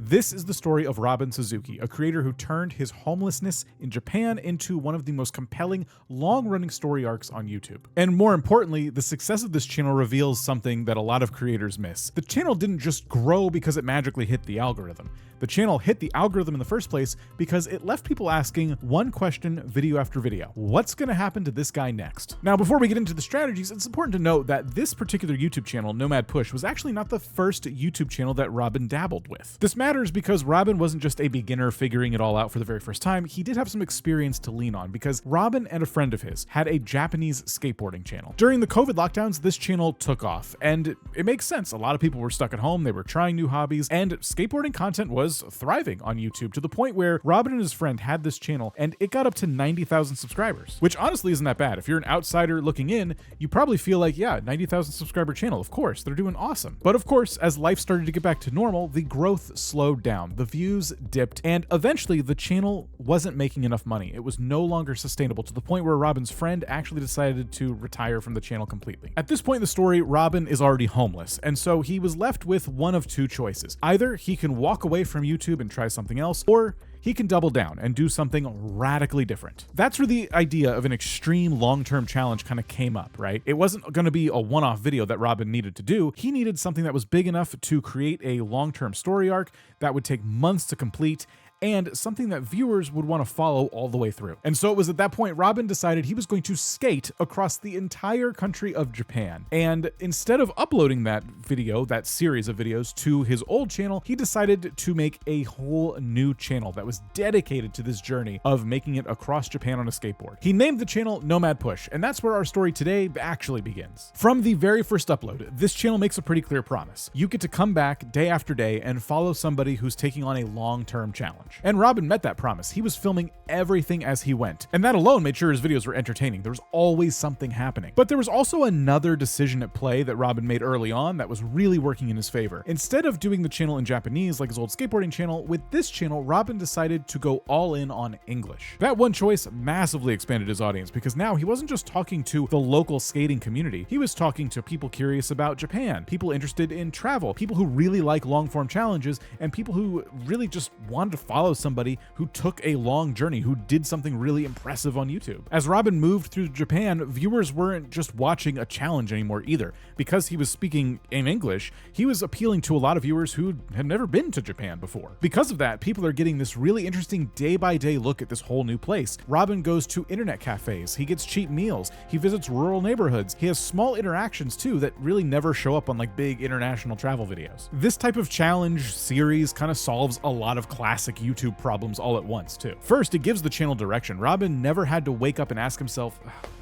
This is the story of Robin Suzuki, a creator who turned his homelessness in Japan into one of the most compelling, long-running story arcs on YouTube. And more importantly, the success of this channel reveals something that a lot of creators miss. The channel didn't just grow because it magically hit the algorithm. The channel hit the algorithm in the first place because it left people asking one question video after video. What's going to happen to this guy next? Now, before we get into the strategies, it's important to note that this particular YouTube channel, Nomad Push, was actually not the first YouTube channel that Robin dabbled with. This matters because Robin wasn't just a beginner figuring it all out for the very first time. He did have some experience to lean on because Robin and a friend of his had a Japanese skateboarding channel. During the COVID lockdowns, this channel took off, and it makes sense. A lot of people were stuck at home, they were trying new hobbies, and skateboarding content was thriving on YouTube to the point where Robin and his friend had this channel and it got up to 90,000 subscribers, which honestly isn't that bad. If you're an outsider looking in, you probably feel like, yeah, 90,000 subscriber channel, of course, they're doing awesome. But of course, as life started to get back to normal, the growth slowed down, the views dipped, and eventually the channel wasn't making enough money. It was no longer sustainable to the point where Robin's friend actually decided to retire from the channel completely. At this point in the story, Robin is already homeless, and so he was left with one of two choices. Either he can walk away from YouTube and try something else, or he can double down and do something radically different. That's where the idea of an extreme long-term challenge kind of came up, right? It wasn't going to be a one-off video that Robin needed to do. He needed something that was big enough to create a long-term story arc that would take months to complete, and something that viewers would want to follow all the way through. And so it was at that point Robin decided he was going to skate across the entire country of Japan. And instead of uploading that video, that series of videos, to his old channel, he decided to make a whole new channel that was dedicated to this journey of making it across Japan on a skateboard. He named the channel Nomad Push, and that's where our story today actually begins. From the very first upload, this channel makes a pretty clear promise. You get to come back day after day and follow somebody who's taking on a long-term challenge. And Robin met that promise. He was filming everything as he went, and that alone made sure his videos were entertaining. There was always something happening. But there was also another decision at play that Robin made early on that was really working in his favor. Instead of doing the channel in Japanese like his old skateboarding channel, with this channel, Robin decided to go all in on English. That one choice massively expanded his audience because now he wasn't just talking to the local skating community. He was talking to people curious about Japan, people interested in travel, people who really like long-form challenges, and people who really just wanted to follow somebody who took a long journey, who did something really impressive on YouTube. As Robin moved through Japan, viewers weren't just watching a challenge anymore either. Because he was speaking in English, he was appealing to a lot of viewers who had never been to Japan before. Because of that, people are getting this really interesting day-by-day look at this whole new place. Robin goes to internet cafes, he gets cheap meals, he visits rural neighborhoods, he has small interactions too that really never show up on like big international travel videos. This type of challenge series kind of solves a lot of classic YouTube problems all at once too. First, it gives the channel direction. Robin never had to wake up and ask himself,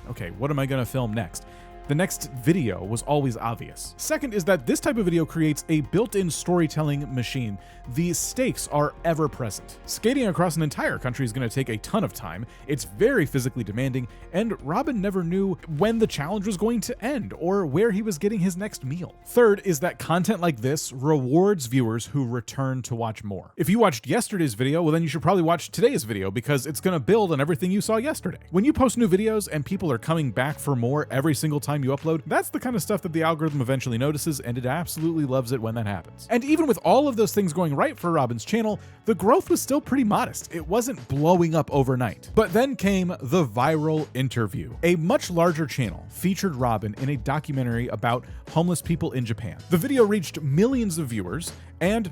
okay, what am I gonna film next? The next video was always obvious. Second is that this type of video creates a built-in storytelling machine. The stakes are ever present. Skating across an entire country is going to take a ton of time. It's very physically demanding, and Robin never knew when the challenge was going to end or where he was getting his next meal. Third is that content like this rewards viewers who return to watch more. If you watched yesterday's video, well then you should probably watch today's video because it's going to build on everything you saw yesterday. When you post new videos and people are coming back for more every single time you upload, that's the kind of stuff that the algorithm eventually notices, and it absolutely loves it when that happens. And even with all of those things going right for Robin's channel, the growth was still pretty modest. It wasn't blowing up overnight. But then came the viral interview. A much larger channel featured Robin in a documentary about homeless people in Japan. The video reached millions of viewers, and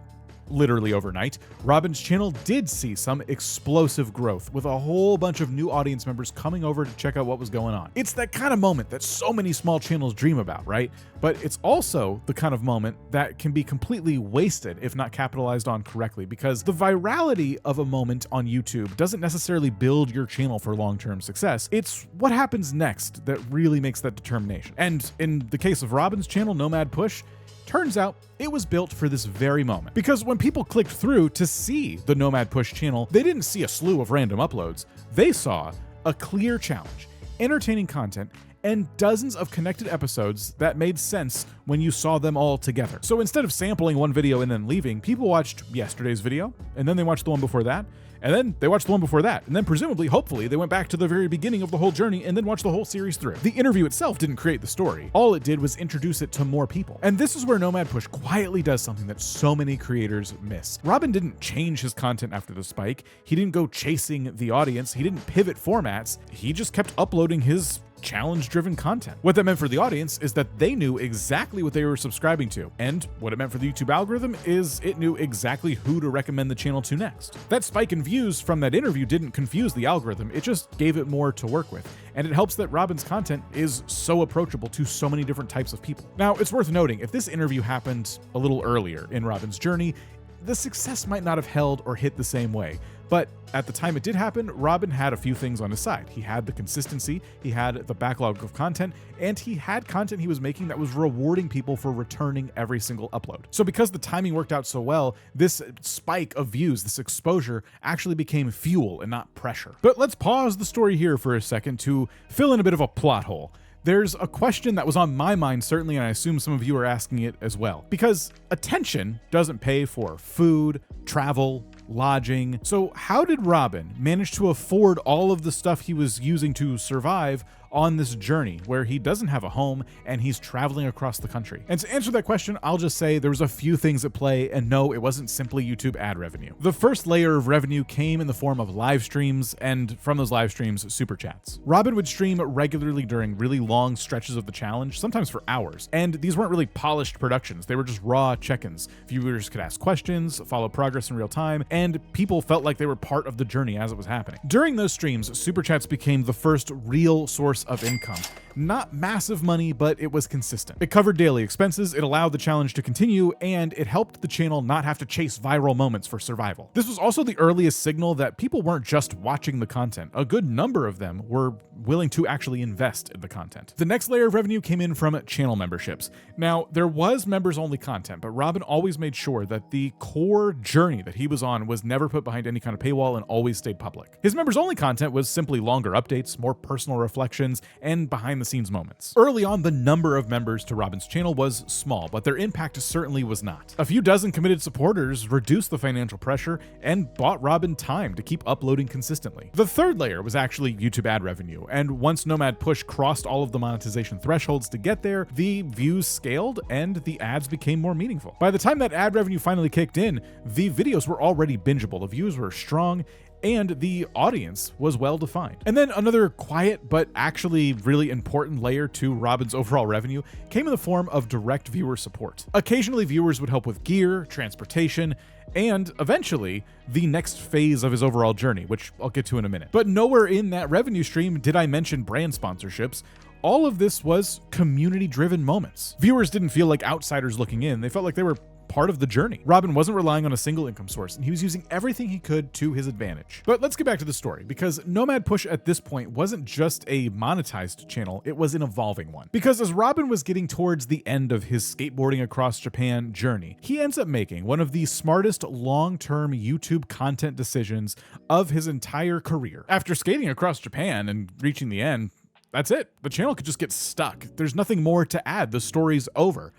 literally overnight, Robin's channel did see some explosive growth, with a whole bunch of new audience members coming over to check out what was going on. It's that kind of moment that so many small channels dream about, right? But it's also the kind of moment that can be completely wasted if not capitalized on correctly, because the virality of a moment on YouTube doesn't necessarily build your channel for long-term success. It's what happens next that really makes that determination. And in the case of Robin's channel, Nomad Push, turns out it was built for this very moment. Because when people clicked through to see the Nomad Push channel, they didn't see a slew of random uploads. They saw a clear challenge, entertaining content, and dozens of connected episodes that made sense when you saw them all together. So instead of sampling one video and then leaving, people watched yesterday's video, and then they watched the one before that, and then they watched the one before that, and then presumably, hopefully, they went back to the very beginning of the whole journey and then watched the whole series through. The interview itself didn't create the story. All it did was introduce it to more people. And this is where Nomad Push quietly does something that so many creators miss. Robin didn't change his content after the spike. He didn't go chasing the audience. He didn't pivot formats. He just kept uploading his challenge-driven content. What that meant for the audience is that they knew exactly what they were subscribing to, and what it meant for the YouTube algorithm is it knew exactly who to recommend the channel to next. That spike in views from that interview didn't confuse the algorithm, it just gave it more to work with, and it helps that Robin's content is so approachable to so many different types of people. Now, it's worth noting, if this interview happened a little earlier in Robin's journey, the success might not have held or hit the same way. But at the time it did happen, Robin had a few things on his side. He had the consistency, he had the backlog of content, and he had content he was making that was rewarding people for returning every single upload. So because the timing worked out so well, this spike of views, this exposure, actually became fuel and not pressure. But let's pause the story here for a second to fill in a bit of a plot hole. There's a question that was on my mind, certainly, and I assume some of you are asking it as well. Because attention doesn't pay for food, travel, lodging. So how did Robin manage to afford all of the stuff he was using to survive on this journey where he doesn't have a home and he's traveling across the country? And to answer that question, I'll just say there was a few things at play, and no, it wasn't simply YouTube ad revenue. The first layer of revenue came in the form of live streams, and from those live streams, super chats. Robin would stream regularly during really long stretches of the challenge, sometimes for hours, and these weren't really polished productions. They were just raw check-ins. Viewers could ask questions, follow progress in real time, and people felt like they were part of the journey as it was happening. During those streams, super chats became the first real source of income. Not massive money, but it was consistent. It covered daily expenses, it allowed the challenge to continue, and it helped the channel not have to chase viral moments for survival. This was also the earliest signal that people weren't just watching the content. A good number of them were willing to actually invest in the content. The next layer of revenue came in from channel memberships. Now, there was members-only content, but Robin always made sure that the core journey that he was on was never put behind any kind of paywall and always stayed public. His members-only content was simply longer updates, more personal reflections, and behind-the-scenes moments. Early on, the number of members to Robin's channel was small, but their impact certainly was not. A few dozen committed supporters reduced the financial pressure and bought Robin time to keep uploading consistently. The third layer was actually YouTube ad revenue, and once Nomad Push crossed all of the monetization thresholds to get there, the views scaled and the ads became more meaningful. By the time that ad revenue finally kicked in, the videos were already bingeable, the views were strong, and the audience was well defined. And then another quiet but actually really important layer to Robin's overall revenue came in the form of direct viewer support. Occasionally viewers would help with gear, transportation, and eventually the next phase of his overall journey, which I'll get to in a minute. But nowhere in that revenue stream did I mention brand sponsorships. All of this was community-driven moments. Viewers didn't feel like outsiders looking in, they felt like they were part of the journey. Robin wasn't relying on a single income source, and he was using everything he could to his advantage. But let's get back to the story, because Nomad Push at this point wasn't just a monetized channel, it was an evolving one. Because as Robin was getting towards the end of his skateboarding across Japan journey, he ends up making one of the smartest long-term YouTube content decisions of his entire career. After skating across Japan and reaching the end, that's it. The channel could just get stuck. There's nothing more to add. The story's over.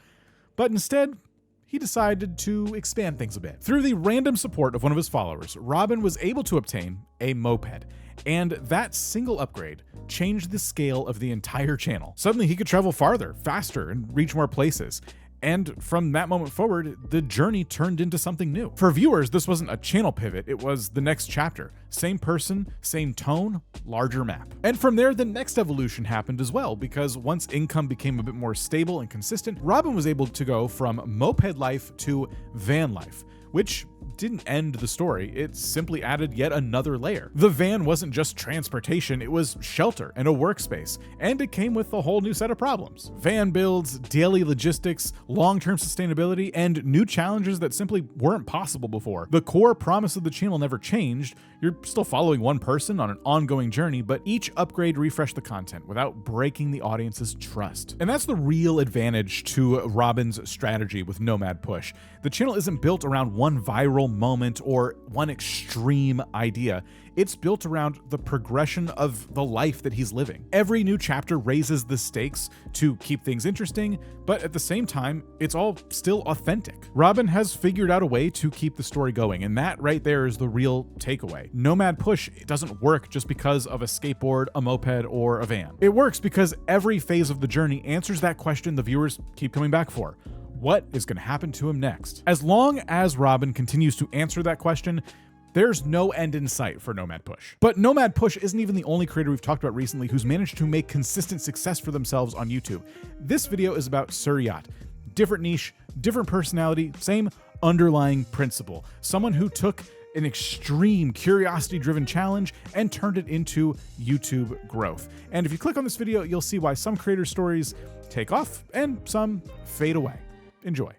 But instead, he decided to expand things a bit. Through the random support of one of his followers, Robin was able to obtain a moped, and that single upgrade changed the scale of the entire channel. Suddenly he could travel farther, faster, and reach more places. And from that moment forward, the journey turned into something new. For viewers, this wasn't a channel pivot, it was the next chapter. Same person, same tone, larger map. And from there, the next evolution happened as well, because once income became a bit more stable and consistent, Robin was able to go from moped life to van life, which didn't end the story, it simply added yet another layer. The van wasn't just transportation, it was shelter and a workspace, and it came with a whole new set of problems. Van builds, daily logistics, long-term sustainability, and new challenges that simply weren't possible before. The core promise of the channel never changed. You're still following one person on an ongoing journey, but each upgrade refreshed the content without breaking the audience's trust. And that's the real advantage to Robin's strategy with Nomad Push. The channel isn't built around one one viral moment or one extreme idea. It's built around the progression of the life that he's living. Every new chapter raises the stakes to keep things interesting, but at the same time, it's all still authentic. Robin has figured out a way to keep the story going, and that right there is the real takeaway. Nomad Push doesn't work just because of a skateboard, a moped, or a van. It works because every phase of the journey answers that question the viewers keep coming back for. What is going to happen to him next? As long as Robin continues to answer that question, there's no end in sight for Nomad Push. But Nomad Push isn't even the only creator we've talked about recently who's managed to make consistent success for themselves on YouTube. This video is about Suryat. Different niche, different personality, same underlying principle. Someone who took an extreme curiosity-driven challenge and turned it into YouTube growth. And if you click on this video, you'll see why some creator stories take off and some fade away. Enjoy.